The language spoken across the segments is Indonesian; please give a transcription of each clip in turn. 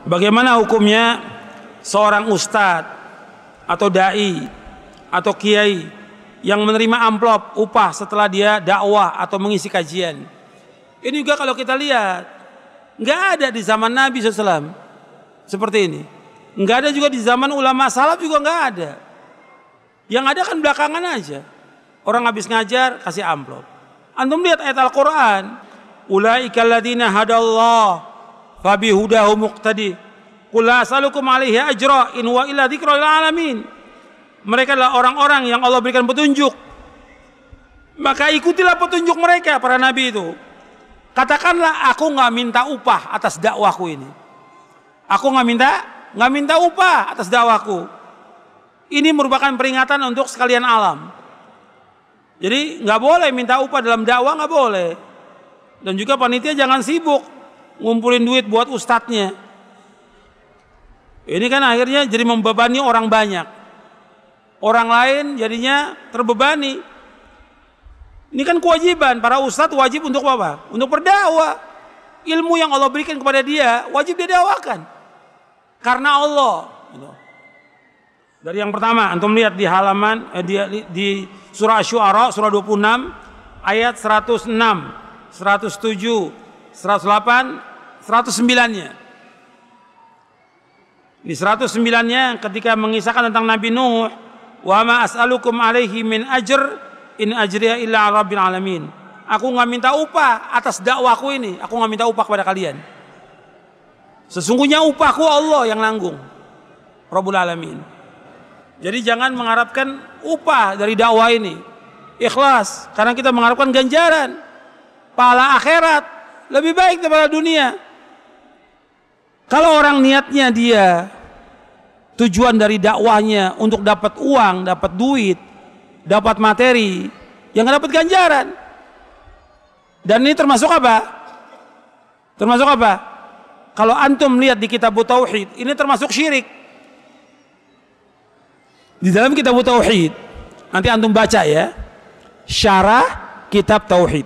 Bagaimana hukumnya seorang ustadz atau dai atau kiai yang menerima amplop upah setelah dia dakwah atau mengisi kajian? Ini juga kalau kita lihat nggak ada di zaman Nabi SAW seperti ini. Nggak ada juga di zaman ulama salaf, juga nggak ada. Yang ada kan belakangan aja. Orang habis ngajar kasih amplop. Antum lihat ayat Al-Quran, ulaika alladzina hadallah fabihudahu muqtadi qul la as'alukum alaihi ajra in wa illa dzikra lil alamin. Mereka adalah orang-orang yang Allah berikan petunjuk, maka ikutilah petunjuk mereka, para nabi itu. Katakanlah, aku nggak minta upah atas dakwahku ini. Aku nggak minta upah atas dakwahku. Ini merupakan peringatan untuk sekalian alam. Jadi nggak boleh minta upah dalam dakwah, nggak boleh. Dan juga panitia jangan sibuk ngumpulin duit buat ustadznya. Ini kan akhirnya jadi membebani orang banyak. Orang lain jadinya terbebani. Ini kan kewajiban para ustadz, wajib untuk apa? Untuk berdakwah. Ilmu yang Allah berikan kepada dia wajib dia dakwakan karena Allah. Dari yang pertama, antum lihat di halaman di surah Asy-Syu'ara surah 26 ayat 106, 107, 108, 109-nya. Di 109-nya ketika mengisahkan tentang Nabi Nuh, wa ma as'alukum alaihi min ajr in ajriya illa 'ala rabbil alamin. Aku nggak minta upah atas dakwahku ini, aku nggak minta upah kepada kalian. Sesungguhnya upahku Allah yang nanggung, Rabbul Alamin. Jadi jangan mengharapkan upah dari dakwah ini. Ikhlas, karena kita mengharapkan ganjaran, pahala akhirat lebih baik daripada dunia. Kalau orang niatnya dia, tujuan dari dakwahnya untuk dapat uang, dapat duit, dapat materi, yang nggak dapat ganjaran. Dan ini termasuk apa? Termasuk apa? Kalau antum lihat di kitab Tauhid, ini termasuk syirik. Di dalam kitab Tauhid, nanti antum baca ya, syarah kitab Tauhid,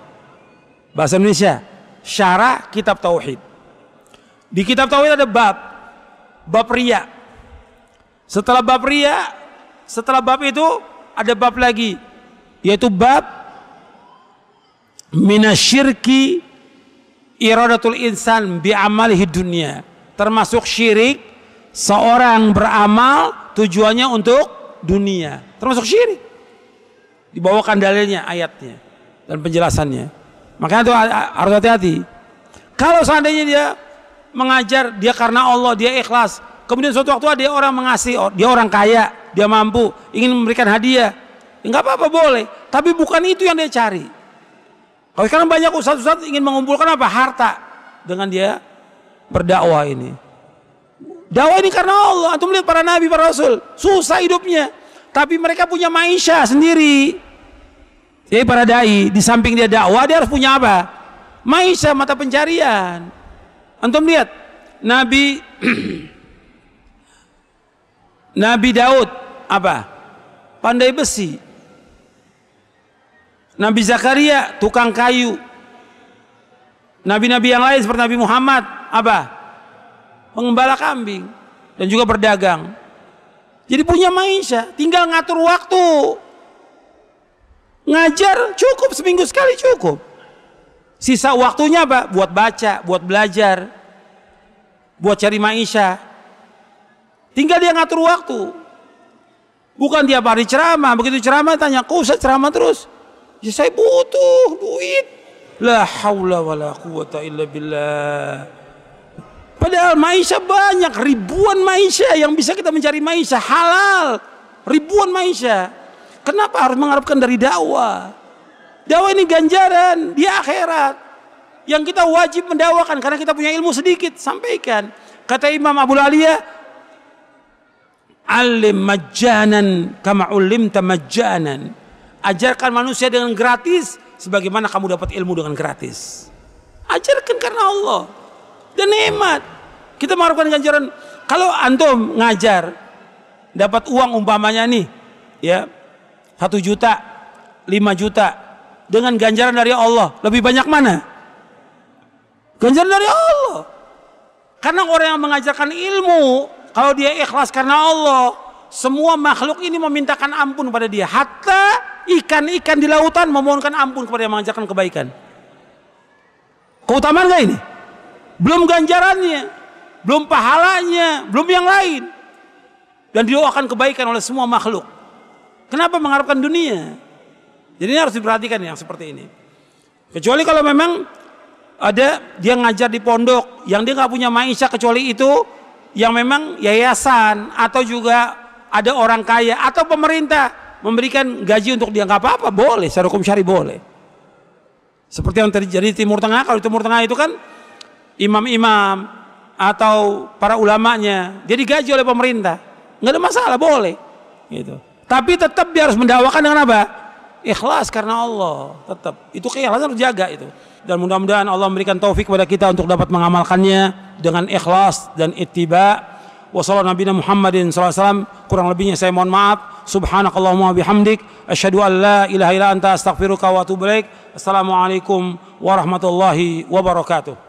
bahasa Indonesia, syarah kitab Tauhid. Di kitab Tauhid ada bab riya. Setelah bab riya, setelah bab itu ada bab lagi, yaitu bab minasyirki iradatul insan bi'amalihi dunya. Termasuk syirik seorang beramal tujuannya untuk dunia, termasuk syirik. Dibawakan dalilnya, ayatnya dan penjelasannya. Makanya itu harus hati-hati. Kalau seandainya dia mengajar dia karena Allah, dia ikhlas, kemudian suatu waktu ada orang mengasih, dia orang kaya, dia mampu, ingin memberikan hadiah, enggak apa-apa, boleh. Tapi bukan itu yang dia cari. Kalau sekarang banyak ustadz-ustadz ingin mengumpulkan apa? Harta dengan dia berdakwah ini. Dakwah ini karena Allah. Antum lihat para nabi, para rasul, susah hidupnya, tapi mereka punya maisha sendiri. Jadi para dai, di samping dia dakwah, dia harus punya apa? Maisha, mata pencarian. Antum lihat Nabi Nabi Daud apa? Pandai besi. Nabi Zakaria tukang kayu. Nabi-nabi yang lain seperti Nabi Muhammad apa? Pengembala kambing dan juga berdagang. Jadi punya maisha, tinggal ngatur waktu. Ngajar cukup seminggu sekali cukup. Sisa waktunya apa? Buat baca, buat belajar, buat cari maisha. Tinggal dia ngatur waktu. Bukan tiap hari ceramah, begitu ceramah tanya, "Kok usah ceramah terus?" "Ya saya butuh duit." La haula wala quwata illa billah. Padahal maisha banyak, ribuan maisha yang bisa kita mencari maisha halal, ribuan maisha. Kenapa harus mengharapkan dari dakwah? Dakwah ini ganjaran di akhirat yang kita wajib mendakwakan karena kita punya ilmu sedikit, sampaikan. Kata Imam Abu Aliyah, "Alim majjanan kama ulimta majjanan." Ajarkan manusia dengan gratis sebagaimana kamu dapat ilmu dengan gratis. Ajarkan karena Allah dan nikmat. Kita mengharapkan ganjaran. Kalau antum ngajar dapat uang umpamanya nih ya 1 juta, 5 juta dengan ganjaran dari Allah, lebih banyak mana? Ganjaran dari Allah. Karena orang yang mengajarkan ilmu, kalau dia ikhlas karena Allah, semua makhluk ini memintakan ampun kepada dia. Hatta ikan-ikan di lautan memohonkan ampun kepada yang mengajarkan kebaikan. Keutamaan gak ini? Belum ganjarannya, belum pahalanya, belum yang lain. Dan didoakan kebaikan oleh semua makhluk. Kenapa mengharapkan dunia? Jadi ini harus diperhatikan yang seperti ini. Kecuali kalau memang ada dia ngajar di pondok yang dia nggak punya maisha kecuali itu, yang memang yayasan atau juga ada orang kaya atau pemerintah memberikan gaji untuk dia, nggak apa-apa, boleh, secara hukum syari boleh. Seperti yang terjadi di Timur Tengah. Kalau di Timur Tengah itu kan imam-imam atau para ulamanya dia digaji oleh pemerintah, nggak ada masalah, boleh gitu. Tapi tetap dia harus mendakwakan dengan apa? Ikhlas karena Allah. Tetap itu keikhlasan harus jaga itu. Dan mudah-mudahan Allah memberikan taufik kepada kita untuk dapat mengamalkannya dengan ikhlas dan ittiba. Wassallallahu nabiyana Muhammadin sallallahu alaihi wasallam. Kurang lebihnya saya mohon maaf. Subhanakallahumma bihamdik asyhadu an la ilaha illa anta astaghfiruka wa atubu ilaik. Assalamualaikum warahmatullahi wabarakatuh.